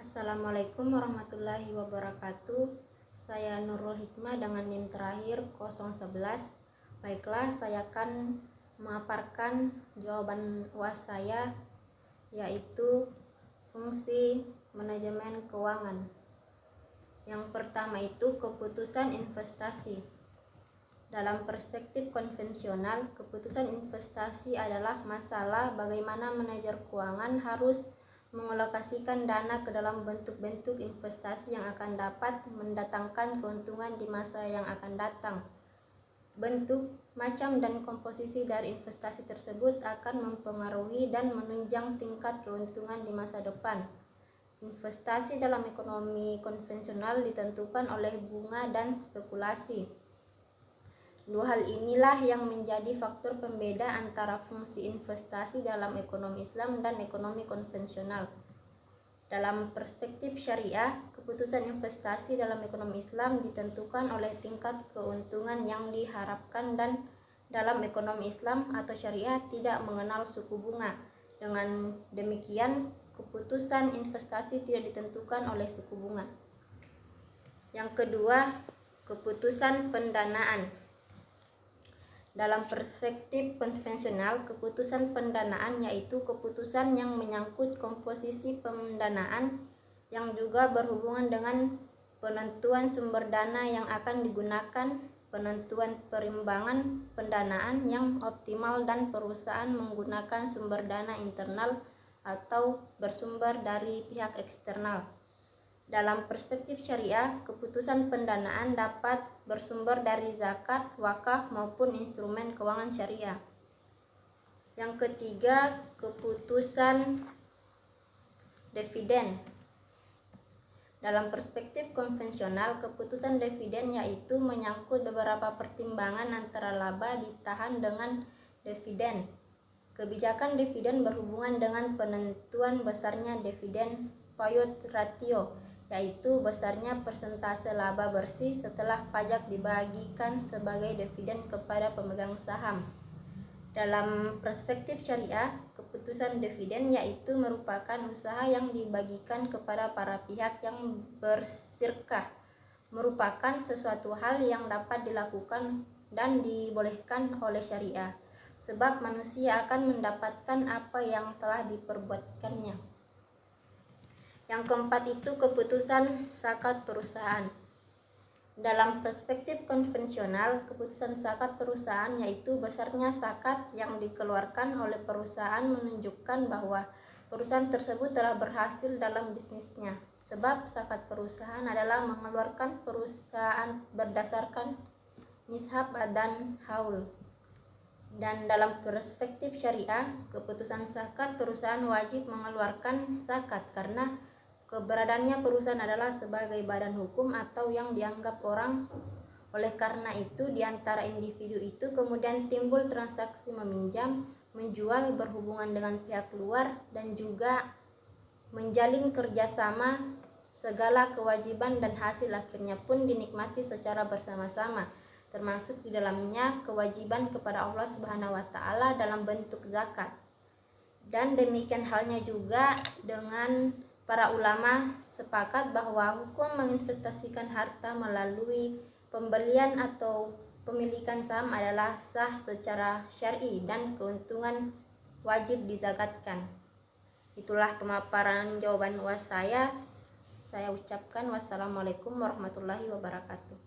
Assalamualaikum warahmatullahi wabarakatuh. Saya Nurul Hikmah dengan NIM terakhir 011. Baiklah, saya akan memaparkan jawaban UAS saya, yaitu fungsi manajemen keuangan. Yang pertama itu keputusan investasi. Dalam perspektif konvensional, keputusan investasi adalah masalah bagaimana manajer keuangan harus mengalokasikan dana ke dalam bentuk-bentuk investasi yang akan dapat mendatangkan keuntungan di masa yang akan datang. Bentuk, macam, dan komposisi dari investasi tersebut akan mempengaruhi dan menunjang tingkat keuntungan di masa depan. Investasi dalam ekonomi konvensional ditentukan oleh bunga dan spekulasi. Dua hal inilah yang menjadi faktor pembeda antara fungsi investasi dalam ekonomi Islam dan ekonomi konvensional. Dalam perspektif syariah, keputusan investasi dalam ekonomi Islam ditentukan oleh tingkat keuntungan yang diharapkan, dan dalam ekonomi Islam atau syariah tidak mengenal suku bunga. Dengan demikian, keputusan investasi tidak ditentukan oleh suku bunga. Yang kedua, keputusan pendanaan. Dalam perspektif konvensional, keputusan pendanaan yaitu keputusan yang menyangkut komposisi pendanaan yang juga berhubungan dengan penentuan sumber dana yang akan digunakan, penentuan perimbangan pendanaan yang optimal, dan perusahaan menggunakan sumber dana internal atau bersumber dari pihak eksternal. Dalam perspektif syariah, keputusan pendanaan dapat bersumber dari zakat, wakaf, maupun instrumen keuangan syariah. Yang ketiga, keputusan dividen. Dalam perspektif konvensional, keputusan dividen yaitu menyangkut beberapa pertimbangan antara laba ditahan dengan dividen. Kebijakan dividen berhubungan dengan penentuan besarnya dividen payout ratio, yaitu besarnya persentase laba bersih setelah pajak dibagikan sebagai dividen kepada pemegang saham. Dalam perspektif syariah, keputusan dividen yaitu merupakan usaha yang dibagikan kepada para pihak yang bersirkah, merupakan sesuatu hal yang dapat dilakukan dan dibolehkan oleh syariah, sebab manusia akan mendapatkan apa yang telah diperbuatkannya. Yang keempat itu keputusan zakat perusahaan. Dalam perspektif konvensional, keputusan zakat perusahaan yaitu besarnya zakat yang dikeluarkan oleh perusahaan menunjukkan bahwa perusahaan tersebut telah berhasil dalam bisnisnya. Sebab zakat perusahaan adalah mengeluarkan perusahaan berdasarkan nishab dan haul. Dan dalam perspektif syariah, keputusan zakat perusahaan wajib mengeluarkan zakat karena keberadaannya perusahaan adalah sebagai badan hukum atau yang dianggap orang. Oleh karena itu, di antara individu itu kemudian timbul transaksi meminjam, menjual, berhubungan dengan pihak luar, dan juga menjalin kerjasama. Segala kewajiban dan hasil akhirnya pun dinikmati secara bersama-sama, termasuk di dalamnya kewajiban kepada Allah Subhanahu wa Ta'ala dalam bentuk zakat. Dan demikian halnya juga dengan para ulama sepakat bahwa hukum menginvestasikan harta melalui pembelian atau pemilikan saham adalah sah secara syar'i dan keuntungan wajib dizakatkan. Itulah pemaparan jawaban UAS saya. Saya ucapkan wassalamualaikum warahmatullahi wabarakatuh.